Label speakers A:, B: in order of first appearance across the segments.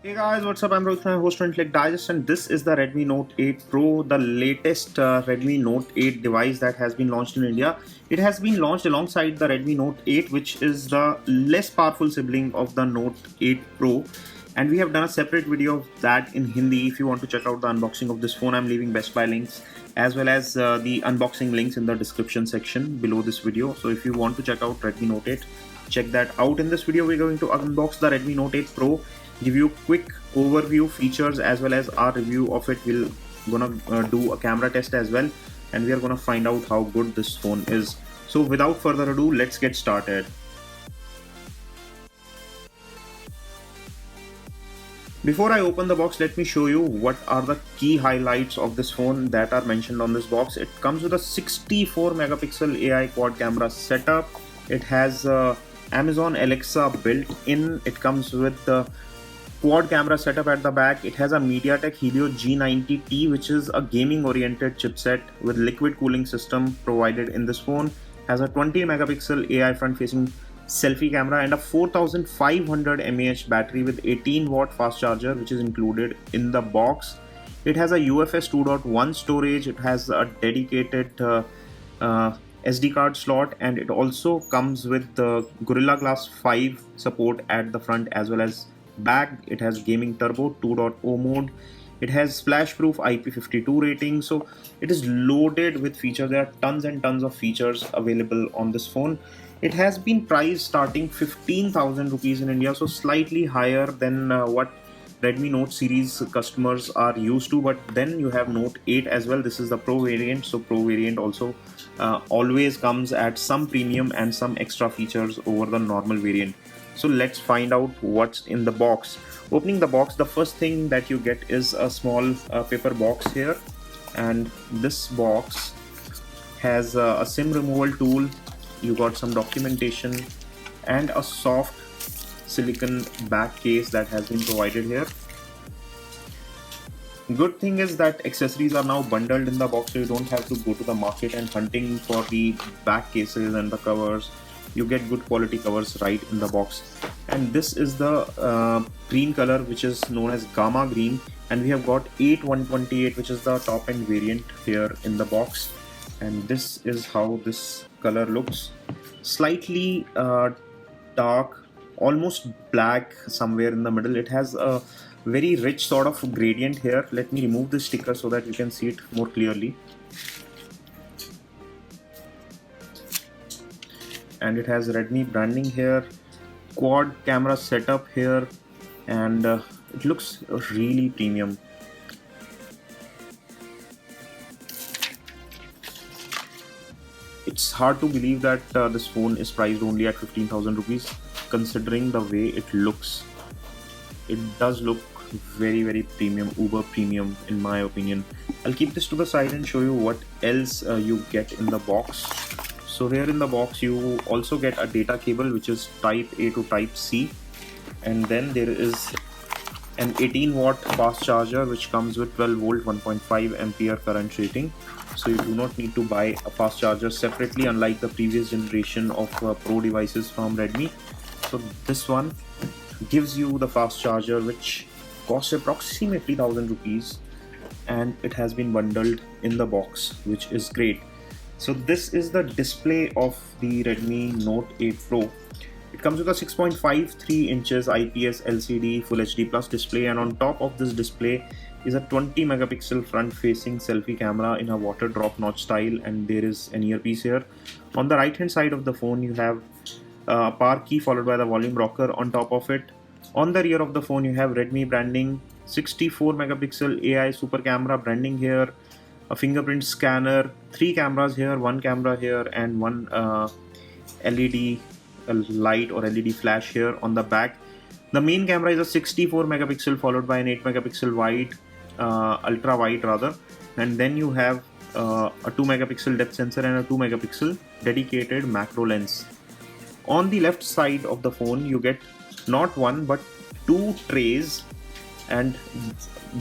A: Hey guys, what's up? I'm Rohit Khurana, host of Intellect Digest, and this is the Redmi Note 8 Pro, the latest Redmi Note 8 device that has been launched in India. It has been launched alongside the Redmi Note 8, which is the less powerful sibling of the Note 8 Pro. And we have done a separate video of that in Hindi. If you want to check out the unboxing of this phone, I'm leaving Best Buy links as well as the unboxing links in the description section below this video. So if you want to check out Redmi Note 8, check that out. In this video, we're going to unbox the Redmi Note 8 Pro, give you quick overview features as well as our review of it. We'll gonna do a camera test as well, and we are gonna find out how good this phone is. So without further ado, let's get started. Before I open the box, let me show you what are the key highlights of this phone that are mentioned on this box. It comes with a 64 megapixel AI quad camera setup. It has Amazon Alexa built in. It comes with the quad camera setup at the back. It has a MediaTek Helio G90T, which is a gaming oriented chipset with liquid cooling system provided in this phone. Has a 20 megapixel AI front facing selfie camera and a 4500 mAh battery with 18 watt fast charger, which is included in the box. It has a UFS 2.1 storage. It has a dedicated SD card slot, and it also comes with the Gorilla Glass 5 support at the front as well as back. It has gaming turbo 2.0 mode. It has splash proof IP52 rating. So it is loaded with features. There are tons and tons of features available on this phone. It has been priced starting 15,000 rupees in India, so slightly higher than what Redmi Note series customers are used to. But then you have Note 8 as well. This is the Pro variant, so Pro variant also always comes at some premium and some extra features over the normal variant. So let's find out what's in the box. Opening the box, the first thing that you get is a small paper box here, and this box has a SIM removal tool. You got some documentation and a soft silicon back case that has been provided here. Good thing is that accessories are now bundled in the box, so you don't have to go to the market and hunting for the back cases and the covers. You get good quality covers right in the box. And this is the green color, which is known as Gamma Green, and we have got 8128, which is the top end variant here in the box. And this is how this color looks. Slightly dark, almost black somewhere in the middle. It has a very rich sort of gradient here. Let me remove this sticker so that you can see it more clearly. And it has Redmi branding here, quad camera setup here, and it looks really premium. It's hard to believe that this phone is priced only at 15,000 rupees, considering the way it looks. It does look very premium, uber premium in my opinion. I'll keep this to the side and show you what else you get in the box. So here in the box you also get a data cable, which is type A to type C, and then there is an 18 watt fast charger which comes with 12 volt 1.5 ampere current rating. So you do not need to buy a fast charger separately, unlike the previous generation of Pro devices from Redmi. So this one gives you the fast charger, which costs approximately 1000 rupees, and it has been bundled in the box, which is great. So this is the display of the Redmi Note 8 Pro. It comes with a 6.53 inches IPS LCD Full HD Plus display, and on top of this display is a 20 megapixel front facing selfie camera in a water drop notch style, and there is an earpiece here. On the right hand side of the phone you have a power key followed by the volume rocker on top of it. On the rear of the phone you have Redmi branding, 64 megapixel AI super camera branding here, a fingerprint scanner, 3 cameras here, 1 camera here, and 1 LED light or LED flash here on the back. The main camera is a 64 megapixel followed by an 8 megapixel wide, ultra wide rather, and then you have a 2 megapixel depth sensor and a 2 megapixel dedicated macro lens. On the left side of the phone you get not one but 2 trays, and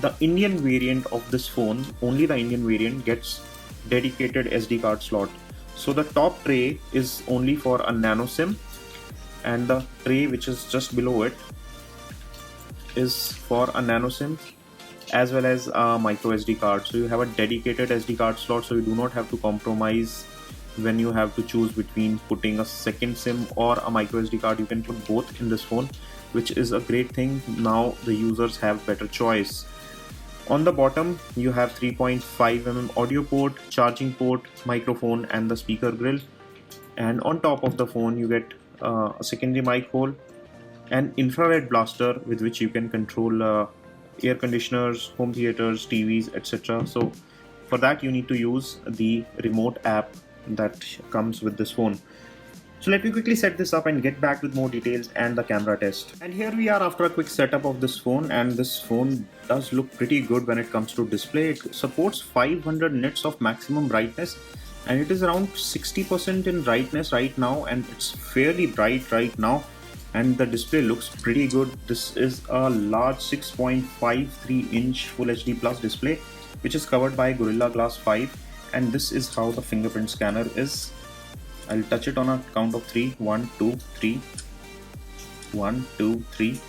A: the Indian variant of this phone, only the Indian variant, gets dedicated SD card slot. So the top tray is only for a nano SIM, and the tray which is just below it is for a nano SIM as well as a micro SD card. So you have a dedicated SD card slot, so you do not have to compromise when you have to choose between putting a second SIM or a micro SD card. You can put both in this phone, which is a great thing. Now the users have better choice. On the bottom you have 3.5 mm audio port, charging port, microphone and the speaker grill. And on top of the phone you get a secondary mic hole, an infrared blaster with which you can control air conditioners, home theaters, TVs, etc. So for that you need to use the remote app that comes with this phone. So let me quickly set this up and get back with more details and the camera test. And here we are after a quick setup of this phone, and this phone does look pretty good when it comes to display. It supports 500 nits of maximum brightness, and it is around 60% in brightness right now, and it's fairly bright right now, and the display looks pretty good. This is a large 6.53 inch Full HD Plus display which is covered by Gorilla Glass 5, and this is how the fingerprint scanner is. I'll touch it on a count of 3. 1, 2, 3. 1, 2, 3.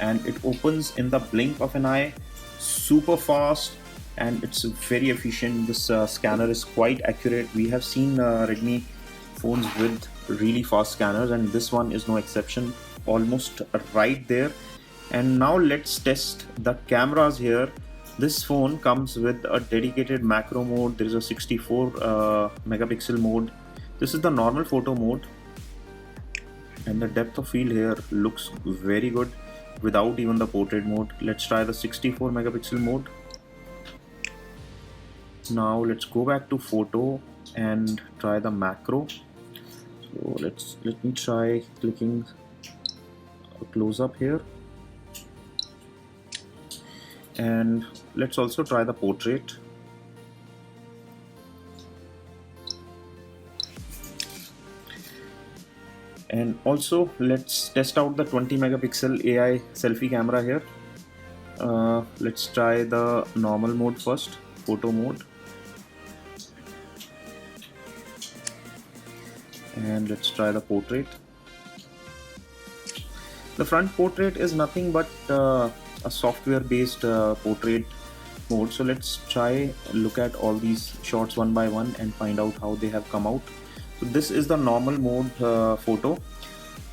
A: And it opens in the blink of an eye. Super fast, and it's very efficient. This scanner is quite accurate. We have seen Redmi phones with really fast scanners, and this one is no exception. Almost right there. And now let's test the cameras here. This phone comes with a dedicated macro mode. There is a 64 megapixel mode. This is the normal photo mode, and the depth of field here looks very good without even the portrait mode. Let's try the 64 megapixel mode. Now let's go back to photo and try the macro. So let me try clicking a close up here, and let's also try the portrait. And also let's test out the 20 megapixel AI selfie camera here. Let's try the normal mode first, photo mode, and let's try the portrait. The front portrait is nothing but a software based portrait mode. So let's try look at all these shots one by one and find out how they have come out. So this is the normal mode photo,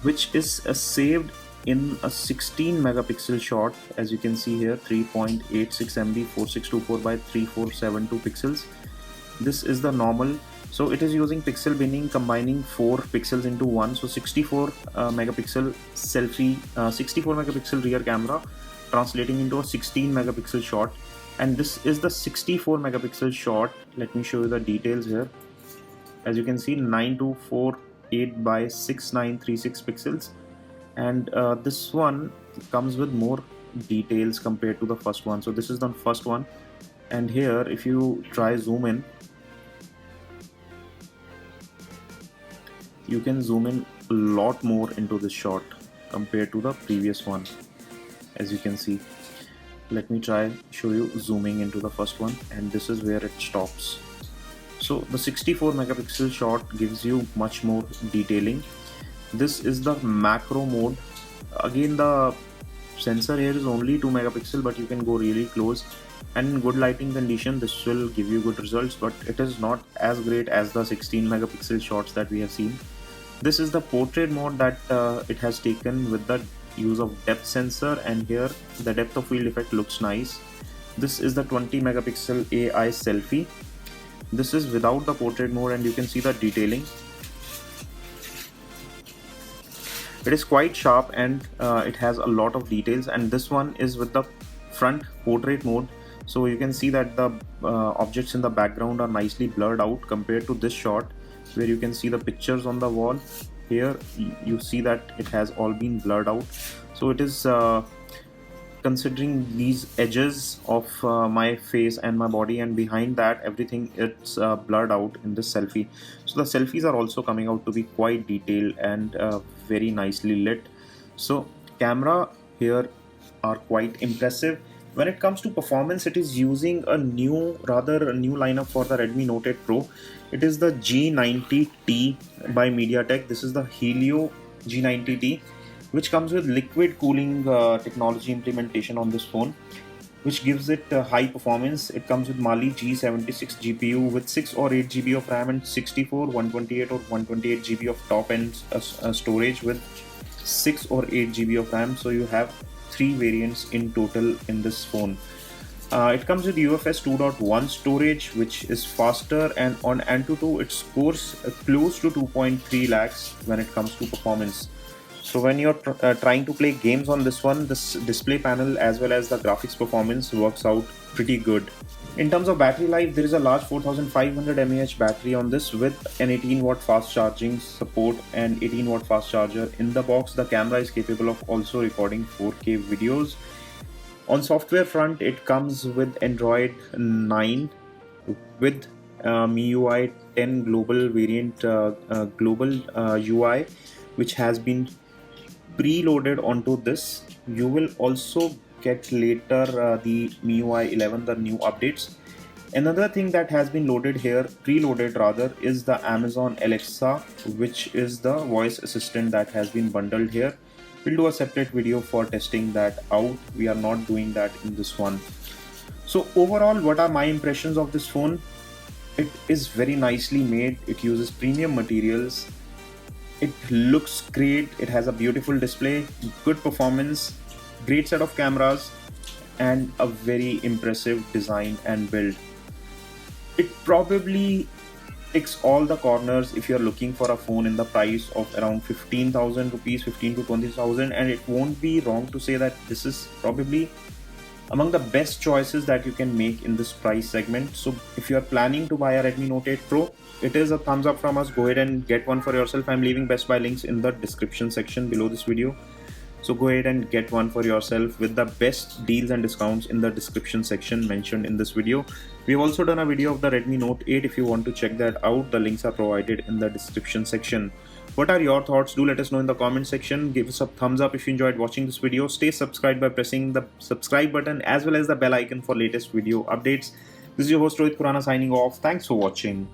A: which is saved in a 16 megapixel shot, as you can see here, 3.86 MB 4624 by 3472 pixels. This is the normal. So it is using pixel binning, combining 4 pixels into one. So 64 megapixel selfie, 64 megapixel rear camera, translating into a 16 megapixel shot. And this is the 64 megapixel shot. Let me show you the details here. As you can see, 9248 by 6936 pixels, and this one comes with more details compared to the first one. So this is the first one, and here if you try zoom in, you can zoom in a lot more into this shot compared to the previous one. As you can see, let me try show you zooming into the first one, and this is where it stops. So the 64 megapixel shot gives you much more detailing. This is the macro mode. Again, the sensor here is only 2 megapixel, but you can go really close, and in good lighting condition this will give you good results, but it is not as great as the 16 megapixel shots that we have seen. This is the portrait mode that it has taken with the use of depth sensor, and here the depth of field effect looks nice. This is the 20 megapixel AI selfie. This is without the portrait mode, and you can see the detailing. It is quite sharp, and it has a lot of details. And this one is with the front portrait mode, so you can see that the objects in the background are nicely blurred out compared to this shot where you can see the pictures on the wall. Here you see that it has all been blurred out. So it is considering these edges of my face and my body, and behind that everything, it's blurred out in this selfie. So the selfies are also coming out to be quite detailed and very nicely lit. So camera here are quite impressive. When it comes to performance, it is using a new lineup for the Redmi Note 8 Pro. It is the G90T by MediaTek. This is the Helio G90T. which comes with liquid cooling technology implementation on this phone, which gives it high performance. It comes with Mali G76 GPU with 6 or 8 GB of RAM and 64, 128 or 128 GB of top end storage with 6 or 8 GB of RAM. So you have 3 variants in total in this phone. It comes with UFS 2.1 storage, which is faster, and on Antutu it scores close to 2.3 lakhs when it comes to performance. So when you're trying to play games on this one, this display panel as well as the graphics performance works out pretty good. In terms of battery life, there is a large 4500 mAh battery on this with an 18 watt fast charging support and 18 watt fast charger in the box. The camera is capable of also recording 4K videos. On software front, it comes with Android 9 with MIUI 10 global variant, global UI, which has been preloaded onto this. You will also get later the MIUI 11, the new updates. Another thing that has been loaded here, preloaded rather, is the Amazon Alexa, which is the voice assistant that has been bundled here. We'll do a separate video for testing that out. We are not doing that in this one. So overall, what are my impressions of this phone? It is very nicely made. It uses premium materials. It looks great. It has a beautiful display, good performance, great set of cameras, and a very impressive design and build. It probably ticks all the corners if you're looking for a phone in the price of around 15,000 rupees, 15 to 20,000, and it won't be wrong to say that this is probably among the best choices that you can make in this price segment. So if you're planning to buy a Redmi Note 8 Pro, it is a thumbs up from us. Go ahead and get one for yourself. I'm leaving Best Buy links in the description section below this video. So go ahead and get one for yourself with the best deals and discounts in the description section mentioned in this video. We've also done a video of the Redmi Note 8. If you want to check that out, the links are provided in the description section. What are your thoughts? Do let us know in the comment section. Give us a thumbs up if you enjoyed watching this video. Stay subscribed by pressing the subscribe button as well as the bell icon for latest video updates. This is your host Rohit Khurana signing off. Thanks for watching.